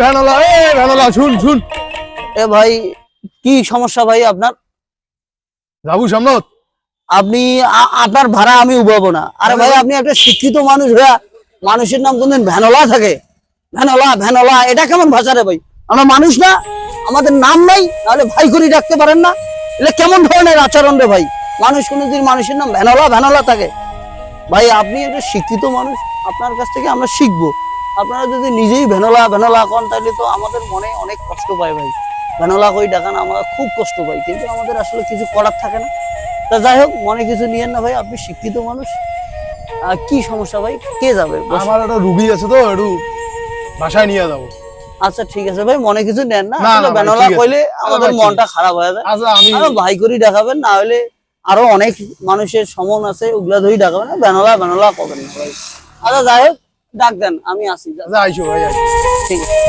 ভ্যানলা শুন শুন। এ ভাই কি সমস্যা ভাই আপনার? যাবো সামনত। আপনি আপনার ভাড়া আমি উঠাবো না। আরে ভাই আপনি একটা শিক্ষিত মানুষ ভাইয়া, মানুষের নাম কোনদিন ভ্যানলা থাকে? ভ্যানলা ভ্যানলা এটা কেমন ভাষা রে ভাই? আমরা মানুষ না? আমাদের নাম নাই? তাহলে ভাই করে ডাকতে পারেন না? এটা কেমন ধরনের আচরণ রে ভাই? মানুষ কোনদিন মানুষের নাম ভ্যানলা ভ্যানলা থাকে? ভাই আপনি একটা শিক্ষিত মানুষ, আপনার কাছ থেকে আমরা শিখবো। আপনারা যদি নিজেই ভ্যানলা ভ্যানলা কন তাহলে তো আমাদের মনে অনেক কষ্ট পায় ভাই। ভ্যানলা কই ডাকান আমরা খুব কষ্ট পাই, কিন্তু আমাদের আসলে কিছু করার থাকে না। তা যাই হোক, মনে কিছু নিয়েন না ভাই, আপনি শিক্ষিত মানুষ। কি সমস্যা ভাই? কে যাবে? আমার একটা রুগী আছে তো, একটু বাসায় নিয়ে যাবো। আচ্ছা ঠিক আছে ভাই, মনে কিছু নেন না। না, আসলে না ভাই, ভ্যানলা ঠিক আছে। কইলে আমাদের ভাই, ঠিক মনটা খারাপ হয়ে যায়। আচ্ছা আমি আরো ভাই করি দেখাবেন, না হলে আরো অনেক মানুষের সমন আছে, ওগুলা ধরেই দেখাবেন না। ভ্যানলা ভ্যানলা করবেন না ভাই। আচ্ছা যাই হোক, ডাক দেন, আমি আসি। আচ্ছা আইসো ভাই, আইসো। ঠিক আছে।